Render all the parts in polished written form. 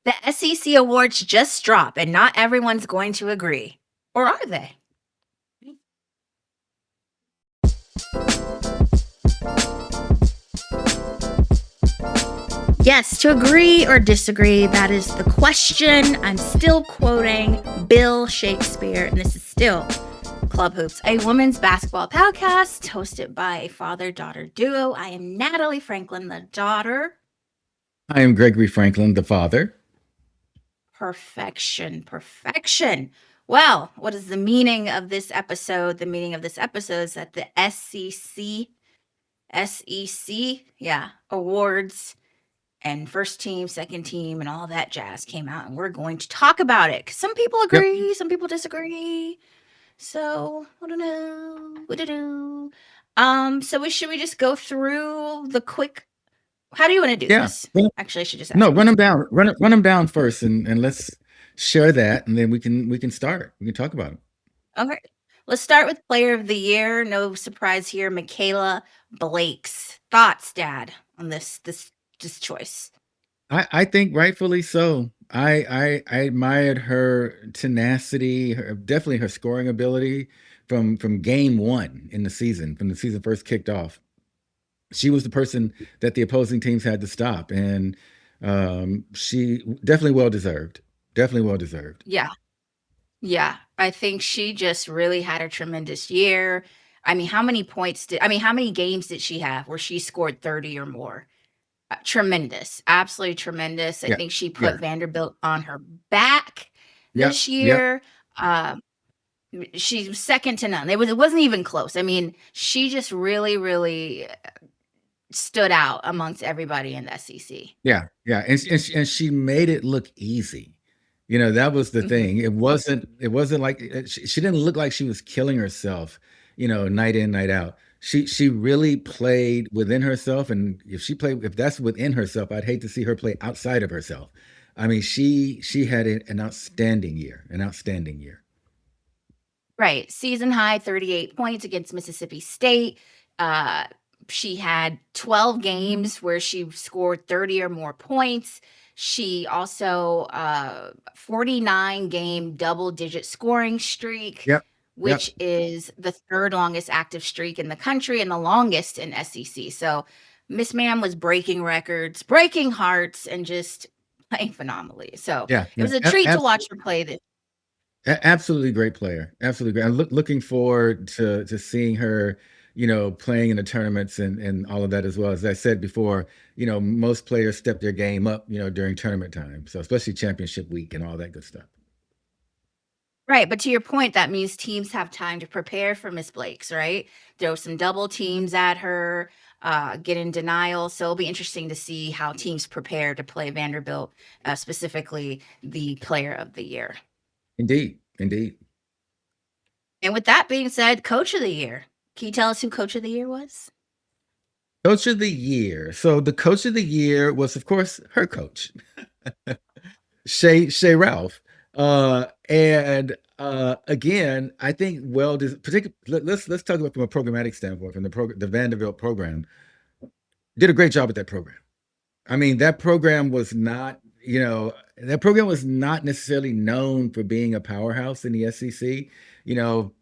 The SEC awards just dropped, and not everyone's going to agree. Or are they? Yes, to agree or disagree, that is the question. I'm still quoting Bill Shakespeare, and this is still Club Hoops, a women's basketball podcast hosted by a father-daughter duo. I am Natalie Franklin, the daughter. I am Gregory Franklin, the father. Perfection, perfection. Well, what is the meaning of this episode? The meaning of this episode is that the SEC, awards and first team, second team, and all that jazz came out, and we're going to talk about it. Some people Yep. agree, some people disagree. So I don't know what to do. Should we just go through the quick? How do you want to do Yeah. this? Actually, I should just ask. No, run them down. Run them down first, and let's share that, and then we can start. We can talk about it. Okay. Let's start with player of the year. No surprise here, Michaela Blake's thoughts, Dad, on this choice. I think rightfully so. I admired her tenacity, definitely her scoring ability from game one in the season, from the season first kicked off. She was the person that the opposing teams had to stop, and she definitely well deserved. Definitely well deserved. Yeah. Yeah. I think she just really had a tremendous year. I mean, how many games did she have where she scored 30 or more? Tremendous. Absolutely tremendous. I Yeah, think she put yeah, Vanderbilt on her back yep, this yep. year. She was second to none. It wasn't even close. I mean, she just really, really stood out amongst everybody in the SEC. Yeah, yeah, and she made it look easy. You know, that was the Mhm. thing. It wasn't like she didn't look like she was killing herself, night in, night out. She really played within herself, and if that's within herself, I'd hate to see her play outside of herself. I mean, she had an outstanding year, an outstanding year. Right. Season high 38 points against Mississippi State. She had 12 games where she scored 30 or more points. She also 49 game double digit scoring streak, Yep, yep. which is the third longest active streak in the country and the longest in SEC. So Miss Ma'am was breaking records, breaking hearts, and just playing phenomenally. So Yeah, it yeah. was a treat to watch her play this. Absolutely great player. Absolutely great. I'm looking forward to seeing her, playing in the tournaments and all of that as well. As I said before, most players step their game up, during tournament time. So especially championship week and all that good stuff. Right, but to your point, that means teams have time to prepare for Miss Blake's, right? Throw some double teams at her, get in denial. So it'll be interesting to see how teams prepare to play Vanderbilt, specifically the player of the year. Indeed, indeed. And with that being said, coach of the year. Can you tell us who coach of the year was? Coach of the year. So the coach of the year was, of course, her coach, Shay Ralph. And again, I think let's talk about from a programmatic standpoint, from the Vanderbilt program. Did a great job with that program. I mean, that program was not, necessarily known for being a powerhouse in the SEC.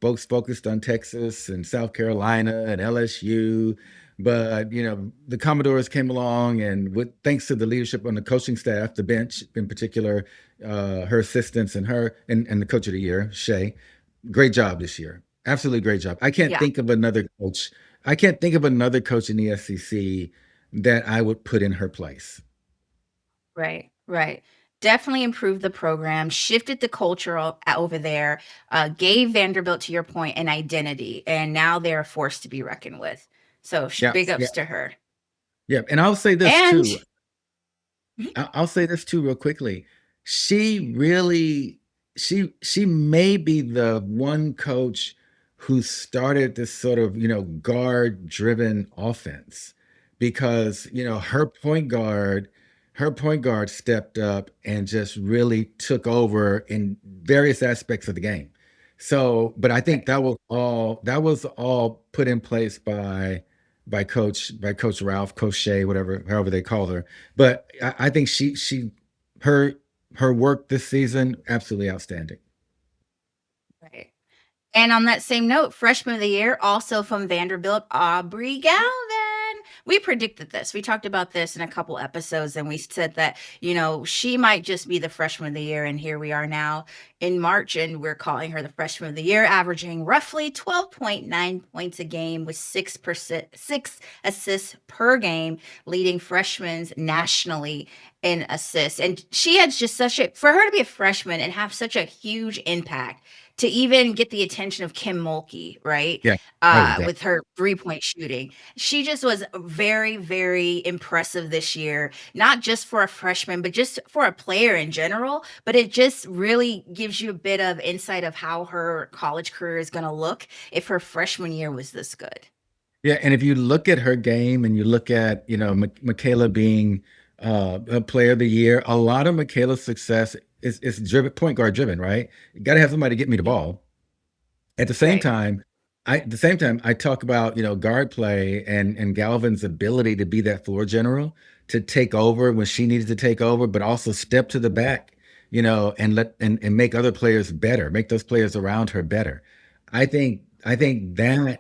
Folks focused on Texas and South Carolina and LSU, but the Commodores came along, and thanks to the leadership on the coaching staff, the bench in particular, her assistants and the coach of the year, Shay, great job this year. Absolutely great job. I can't Yeah, think of another coach. I can't think of another coach in the SEC that I would put in her place. right, right. Definitely improved the program, shifted the culture over there, gave Vanderbilt, to your point, an identity, and now they're a force to be reckoned with. So Yeah, big yeah, ups to her. yeah. And I'll say this And too. I'll say this too real quickly. She really she may be the one coach who started this sort of, guard driven offense, because, her point guard stepped up and just really took over in various aspects of the game. So, but I think that was all put in place by Coach Ralph, Coach Shay, whatever, however they call her. But I think her her work this season, absolutely outstanding. Right. And on that same note, freshman of the year, also from Vanderbilt, Aubrey Galvin. We predicted this. We talked about this in a couple episodes, and we said that, she might just be the freshman of the year. And here we are now in March, and we're calling her the freshman of the year, averaging roughly 12.9 points a game with 6 assists per game, leading freshmen nationally in assists. And she had just for her to be a freshman and have such a huge impact to even get the attention of Kim Mulkey, right? Yeah. Oh, that. With her 3-point shooting. She just was very, very impressive this year, not just for a freshman, but just for a player in general. But it just really gives you a bit of insight of how her college career is going to look if her freshman year was this good. Yeah, and if you look at her game and you look at, Michaela being a player of the year, a lot of Michaela's success is driven, point guard driven, right? You got to have somebody to get me the Mhm. ball. At Right. the same time, I talk about, guard play and Galvin's ability to be that floor general, to take over when she needed to take over, but also step to the back, and make other players better, make those players around her better. I think that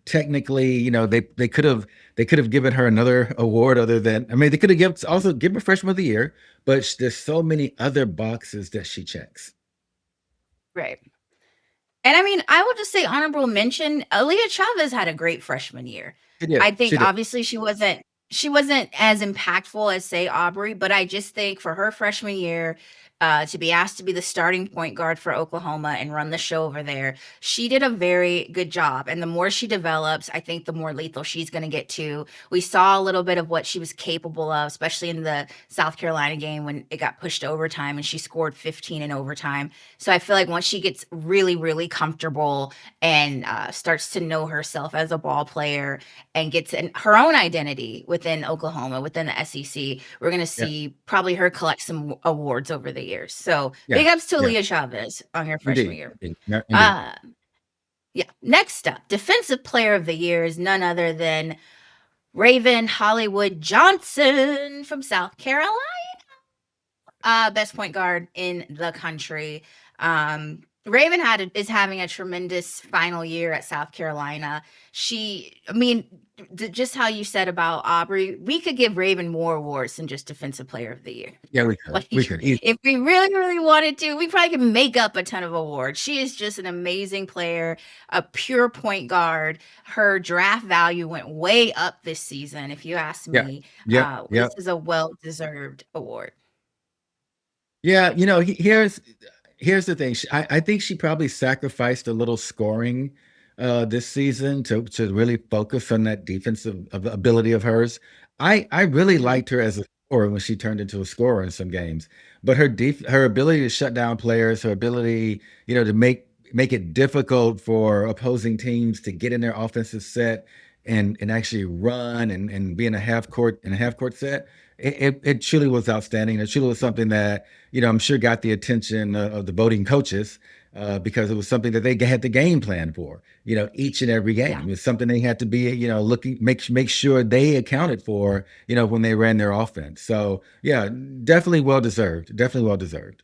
technically, they could have given her another award other than, I mean, they could have given her freshman of the year, but there's so many other boxes that she checks. Right. And I mean, I will just say honorable mention, Aaliyah Chavez had a great freshman year. She did. I think She did. obviously she wasn't as impactful as say Aubrey, but I just think for her freshman year, to be asked to be the starting point guard for Oklahoma and run the show over there, she did a very good job. And the more she develops, I think the more lethal she's going to get too. We saw a little bit of what she was capable of, especially in the South Carolina game when it got pushed to overtime and she scored 15 in overtime. So I feel like once she gets really, really comfortable and starts to know herself as a ball player and gets her own identity within Oklahoma, within the SEC, we're going to Yeah. see probably her collect some awards over the years. So Yeah. big ups to Yeah. Aaliyah Chavez on her freshman Indeed. year. Indeed. No, indeed. Uh, yeah. Next up, defensive player of the year is none other than Raven Hollywood Johnson from South Carolina, best point guard in the country. Raven is having a tremendous final year at South Carolina. I mean, just how you said about Aubrey, we could give Raven more awards than just Defensive Player of the Year. Yeah, we could. Like, We could. if we really, really wanted to, we probably could make up a ton of awards. She is just an amazing player, a pure point guard. Her draft value went way up this season. If you ask Yeah. me, Yeah. Yeah. this is a well-deserved award. Yeah. Here's the thing. I think she probably sacrificed a little scoring this season to really focus on that defensive ability of hers. I really Mhm. liked her as a scorer when she turned into a scorer in some games, but her ability to shut down players, her ability, to make it difficult for opposing teams to get in their offensive set and actually run and be in a half court set. It truly was outstanding. It truly was something that, I'm sure got the attention of the voting coaches, because it was something that they had the game plan for, each and every Yeah. game. It's something they had to be, looking, make sure they accounted for, when they ran their offense. So yeah, definitely well deserved. Definitely well deserved.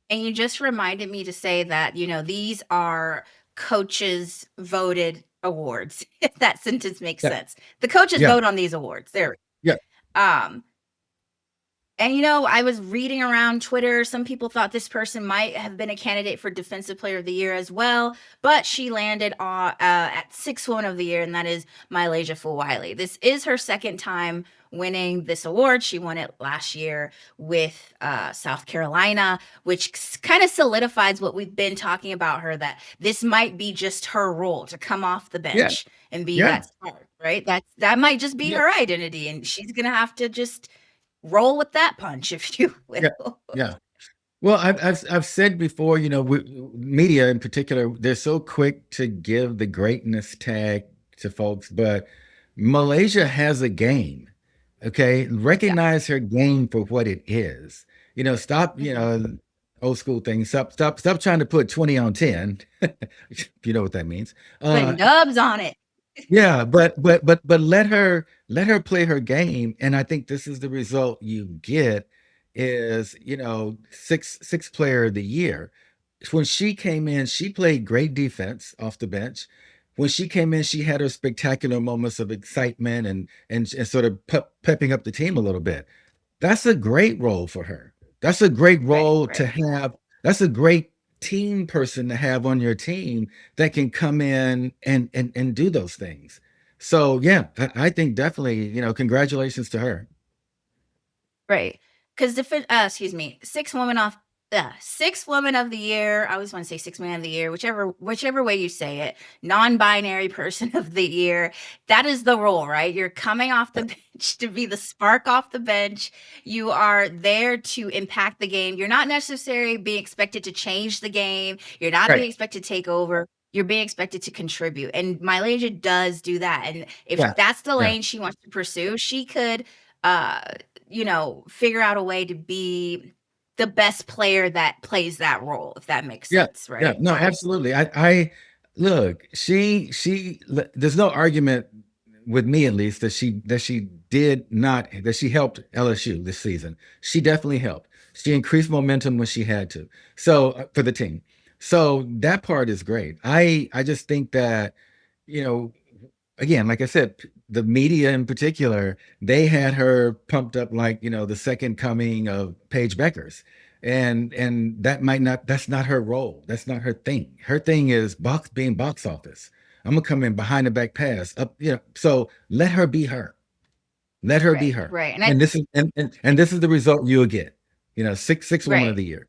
And you just reminded me to say that, these are coaches voted awards, if that sentence makes Yeah, sense. The coaches yeah, vote on these awards. There. yeah, Um, and I was reading around Twitter. Some people thought this person might have been a candidate for Defensive Player of the Year as well, but she landed at 6-1 of the year, and that is Mylasia Fulwiley. This is her second time winning this award. She won it last year with South Carolina, which kind of solidifies what we've been talking about her, that this might be just her role to come off the yeah, bench and be yeah, that star, right? That might just be yeah, her identity, and she's gonna have to just roll with that punch, if you yeah, will. yeah. Well, I've said before, media in particular, they're so quick to give the greatness tag to folks, but Malaysia has a game. Okay, Yeah. recognize her game for what it is. Stop, Mhm. old school things. Stop trying to put 20 on 10. If you know what that means. Putting dubs on it. Yeah, but let her play her game, and I think this is the result you get. is, six player of the year. When she came in, she played great defense off the bench. When she came in, she had her spectacular moments of excitement and sort of pepping up the team a little bit. That's a great role for her. That's a great Right, role to right, have. That's a great team person to have on your team that can come in and do those things. So yeah, I think definitely, congratulations to her. right. Because excuse me, six women of the year. I always want to say six man of the year, whichever way you say it. Non-binary person of the year. That is the role, right? You're coming off the bench to be the spark off the bench. You are there to impact the game. You're not necessarily being expected to change the game. You're not Right. being expected to take over. You're being expected to contribute. And Mylasia does do that. And if Yeah. that's the Yeah. lane she wants to pursue, she could uh figure out a way to be the best player that plays that role, if that makes Yeah, sense, yeah, right? no, absolutely. I look, there's no argument with me at least that she helped LSU this season. She definitely helped. She increased momentum when she had to. So for the team. So that part is great. I just think that, you know, again, like I said, the media in particular, they had her pumped up like, the second coming of Paige Beckers. And that's not her role. That's not her thing. Her thing is being box office. I'm gonna come in behind the back pass up, so let her be her. Let her be Right, her. right. And this is and this is the result you'll get. Six woman of Right. the year.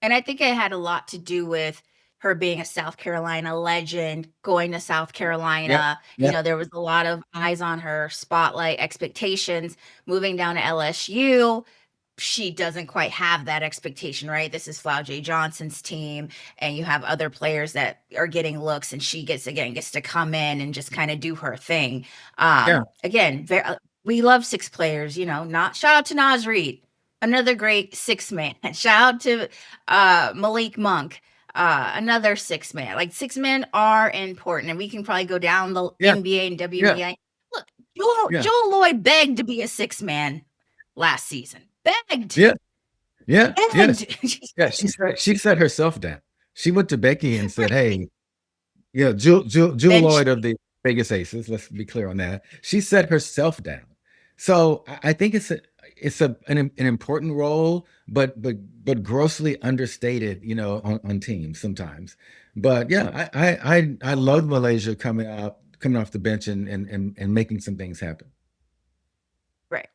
And I think it had a lot to do with her being a South Carolina legend, going to South Yep. Carolina. Yep. There was a lot of eyes on her, spotlight, expectations. Moving down to LSU, she doesn't quite have that expectation, right? This is Flower J. Johnson's team, and you have other players that are getting looks, and she gets to come in and just kind of do her thing. Yeah. Again, we love six players, not shout out to Nas Reed, another great six man. Shout out to Malik Monk, another six man. Like six men are important, and we can probably go down the Yeah. NBA and Yeah. WNBA. Look, Joel, Yeah. Joel Lloyd begged to be a six man last season. Begged, Yeah. Yeah. Yes. begged. Yeah. She set herself down. She went to Becky and said, "Hey, yeah, Jewel Bench Lloyd of the Vegas Aces. Let's be clear on that. She set herself down. So I think it's an important role, but grossly understated, on teams sometimes. But yeah, I love Malaysia coming off the bench and making some things happen. right.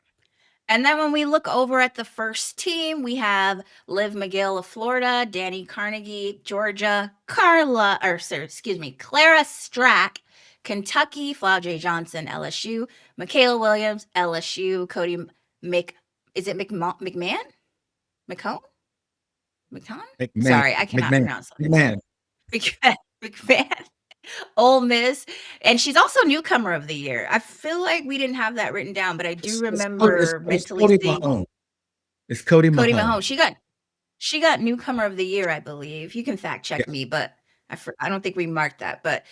And then when we look over at the first team, we have Liv McGill of Florida, Danny Carnegie, Georgia, Clara Strack, Kentucky, Flau J. Johnson, LSU, Michaela Williams, LSU, Cody Mc, is it McMahon? McCone? McCon? McMahon, Sorry, I cannot McMahon, pronounce it. McMahon. McMahon. Ole Miss, and she's also newcomer of the year. I feel like we didn't have that written down, but I do remember It's mentally Cody seeing Mahone. It's Cody Cody Mahone. Mahone. She got newcomer of the year, I believe. You can fact Yeah, check me, but I don't think we marked that. But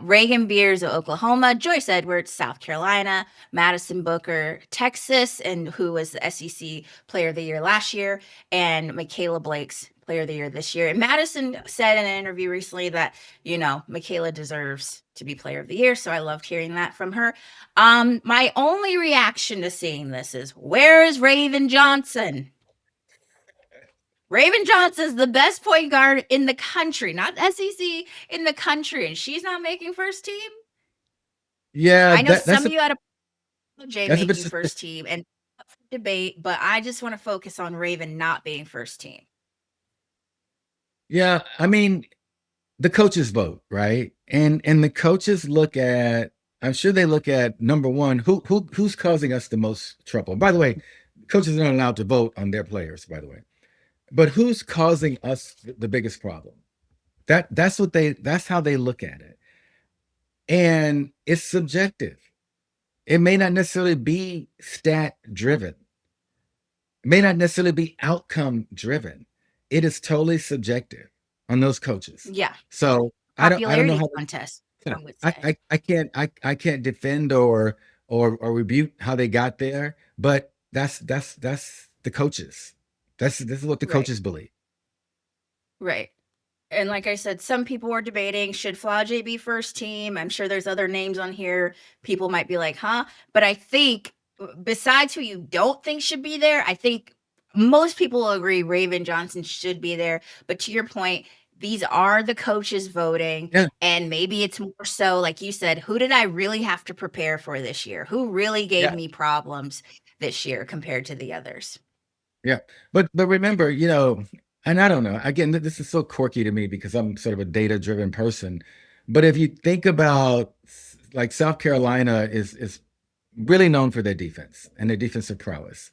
Reagan Beers of Oklahoma, Joyce Edwards, South Carolina, Madison Booker, Texas, and who was the SEC Player of the Year last year, and Michaela Blake's Player of the Year this year. And Madison said in an interview recently that Michaela deserves to be Player of the Year, so I loved hearing that from her. My only reaction to seeing this is, where is Raven Johnson? Raven Johnson's the best point guard in the country, not SEC, in the country, and she's not making first team. yeah. I know That some that's of you had a Jay that's a bit making first team and debate, but I just want to focus on Raven not being first team. yeah. I mean, the coaches vote, right? And the coaches look at, I'm sure they look at number one, who's causing us the most trouble. By the way, coaches are not allowed to vote on their players, by the way. But who's causing us the biggest problem? That's how they look at it. And it's subjective. It may not necessarily be stat driven. It may not necessarily be outcome driven. It is totally subjective on those coaches. Yeah, So I don't know popularity how contest, yeah, I would say. I can't defend or rebuke how they got there, but that's the coaches. This is what the Right. coaches believe. Right. And like I said, some people were debating, should Flau'jae be first team? I'm sure there's other names on here. People might be like, huh? But I think besides who you don't think should be there, I think most people will agree Raven Johnson should be there. But to your point, these are the coaches voting. Yeah, And maybe it's more so, like you said, who did I really have to prepare for this year? Who really gave yeah, me problems this year compared to the others? yeah. But remember, and I don't know. Again, this is so quirky to me because I'm sort of a data-driven person. But if you think about like South Carolina is really known for their defense and their defensive prowess.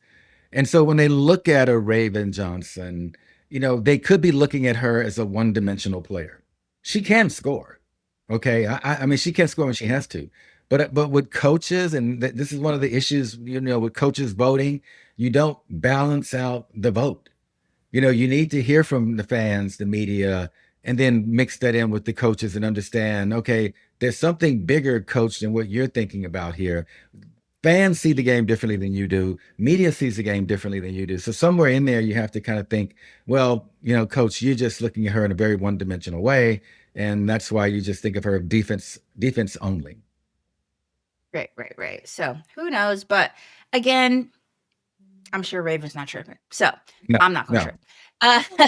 And so when they look at a Raven Johnson, they could be looking at her as a one-dimensional player. She can score. Okay. I mean, she can score when she has to. But with coaches, and this is one of the issues, with coaches voting, you don't balance out the vote. You need to hear from the fans, the media, and then mix that in with the coaches and understand, okay, there's something bigger, coach, than what you're thinking about here. Fans see the game differently than you do. Media sees the game differently than you do. So somewhere in there, you have to kind of think, well, coach, you're just looking at her in a very one-dimensional way, and that's why you just think of her defense only. Right, right, right. So who knows? But again, I'm sure Raven's not tripping. So No, I'm not going to no. trip. Uh,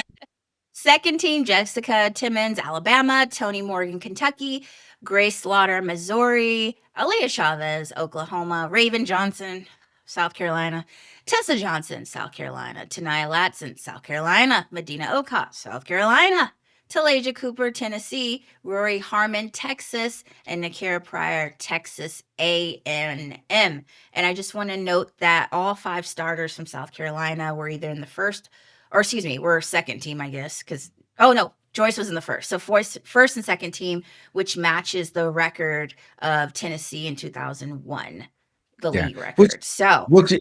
Second team, Jessica Timmons, Alabama, Tony Morgan, Kentucky, Grace Slaughter, Missouri, Aaliyah Chavez, Oklahoma, Raven Johnson, South Carolina, Tessa Johnson, South Carolina, Tanaya Latson, South Carolina, Medina Okot, South Carolina, Talasia Cooper, Tennessee, Rory Harmon, Texas, and Nakira Pryor, Texas A&M. And I just want to note that all 5 starters from South Carolina were either in the first, or excuse me, we're second team, I guess, because oh no, Joyce was in the first. So first and second team, which matches the record of Tennessee in 2001, the Yeah. league Which, record. So which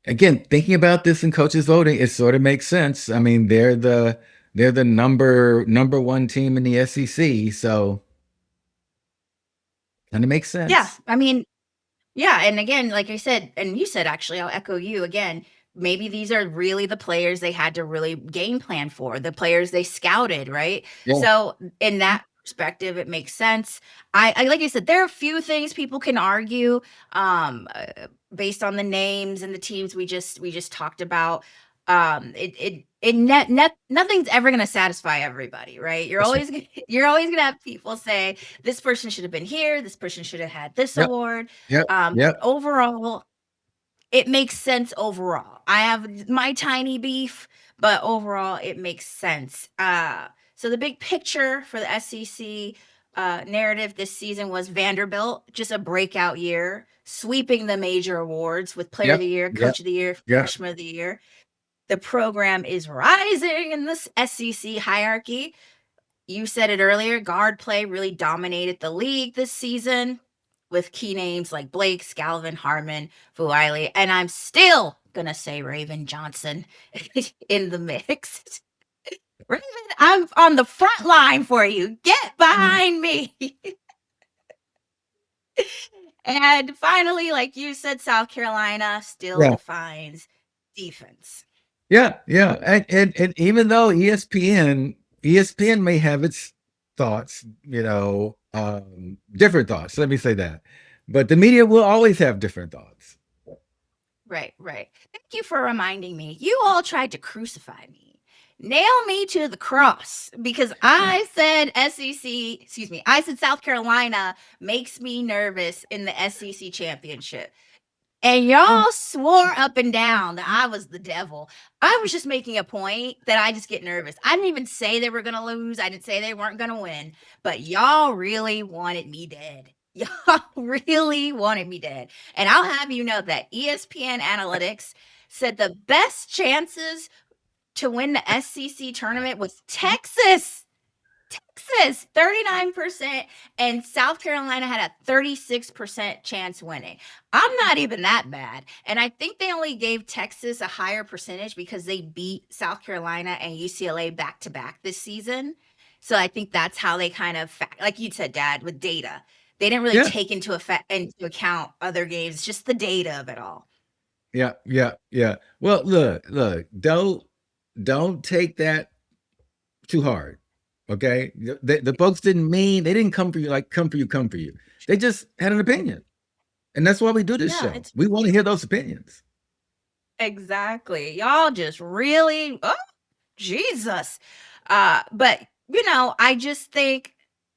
again, thinking about this in coaches voting, it sort of makes sense. I mean, they're the number one team in the SEC, so kind of makes yeah, sense. I mean, yeah, and again, like I said, and you said actually, I'll echo you again. Maybe these are really the players they had to really game plan for, the players they scouted, right? Yeah. So in that perspective, it makes sense. I like I said, there are a few things people can argue, um, uh, based on the names and the teams we just talked about. Nothing's ever going to satisfy everybody, right? You're That's right. always you're always going to have people say this person should have been here, this person should have had this Yep. award. Yep. But Yep. overall, it makes sense overall. I have my tiny beef, but overall it makes sense. So the big picture for the SEC narrative this season was Vanderbilt, just a breakout year, sweeping the major awards with Player of Yep. the Year, Yep. Coach of the Year, Yep. Freshman of the Year. The program is rising in this SEC hierarchy. You said it earlier, guard play really dominated the league this season with key names like Blake, Scalvin, Harmon, Fuiley, and I'm still gonna say Raven Johnson in the mix. Raven, I'm on the front line for you. Get behind me. And finally, like you said, South Carolina still Yeah. defines defense. Yeah. Yeah. And even though ESPN may have its thoughts, different thoughts. Let me say that. But the media will always have different thoughts. Right, right. Thank you for reminding me. You all tried to crucify me, nail me to the cross because I said SEC, excuse me, I said South Carolina makes me nervous in the SEC championship. And y'all swore up and down that I was the devil. I was just making a point that I just get nervous. I didn't even say they were going to lose. I didn't say they weren't going to win, but y'all really wanted me dead. Y'all really wanted me dead. And I'll have you know that ESPN Analytics said the best chances to win the SEC tournament was Texas. Texas, 39%, and South Carolina had a 36% chance winning. I'm not even that bad. And I think they only gave Texas a higher percentage because they beat South Carolina and UCLA back to back this season. So I think that's how they kind of, like you said, Dad, with data. They didn't really Yeah. take into account other games, just the data of it all. Yeah, yeah, yeah. Well, look, don't take that too hard. Okay. The folks didn't mean they didn't come for you like come for you. They just had an opinion. And that's why we do this Yeah, show. it's We want to hear those opinions. exactly. Y'all just really, oh, Jesus. But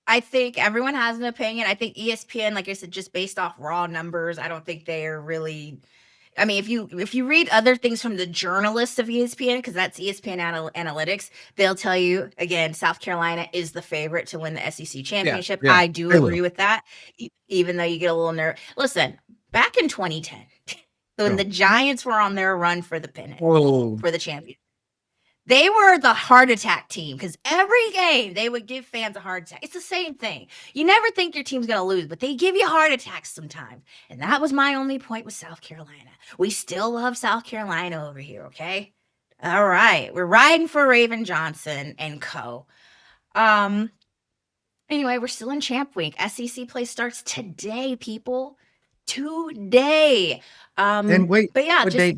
I think everyone has an opinion. I think ESPN, like I said, just based off raw numbers, I don't think they are really. I mean, if you read other things from the journalists of ESPN, because that's ESPN analytics, they'll tell you again, South Carolina is the favorite to win the SEC Yeah, championship. yeah. I do They agree will. with that, even though you get a little nervous. Listen, back in 2010, when the Oh, Giants were on their run for the pennant, oh, for the champion, they were the heart attack team because every game they would give fans a heart attack. It's the same thing. You never think your team's going to lose, but they give you heart attacks sometimes. And that was my only point with South Carolina. We still love South Carolina over here, okay? All right. We're riding for Raven Johnson and co. Um anyway, we're still in champ week. SEC play starts today, people. Today. and wait, But yeah, what just day?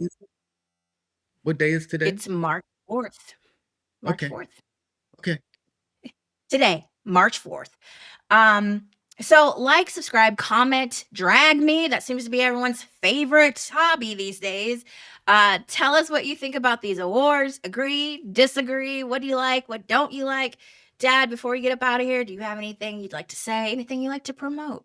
What day is today? it's March 4th. March Okay, 4th. okay. Today, March 4th. Um, so like, subscribe, comment, drag me. That seems to be everyone's favorite hobby these days. Tell us what you think about these awards. Agree, disagree. What do you like? What don't you like? Dad, before you get up out of here, do you have anything you'd like to say? Anything you'd like to promote?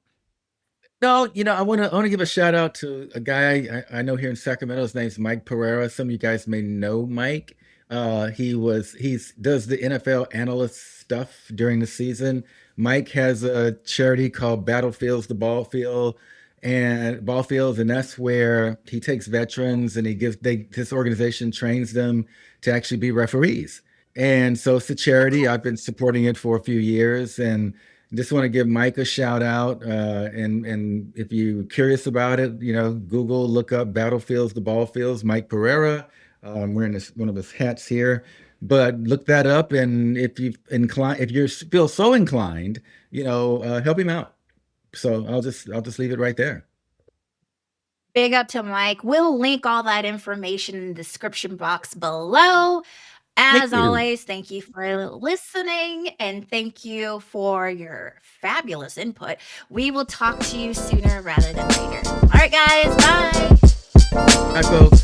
No, I want to give a shout out to a guy I know here in Sacramento. His name's Mike Pereira. Some of you guys may know Mike. He's does the NFL analyst stuff during the season. Mike has a charity called Battlefields the Ball Field and Ball Fields, and that's where he takes veterans and this organization trains them to actually be referees. And so it's a charity. I've been supporting it for a few years, and just want to give Mike a shout out. And if you're curious about it, Google, look up Battlefields, the Ball Fields, Mike Pereira. I'm wearing one of his hats here, but look that up. And if you feel so inclined, help him out. So I'll just leave it right there. Big up to Mike. We'll link all that information in the description box below. Thank As you. always, thank you for listening and thank you for your fabulous input. We will talk to you sooner rather than later. All right, guys, bye. Bye, folks.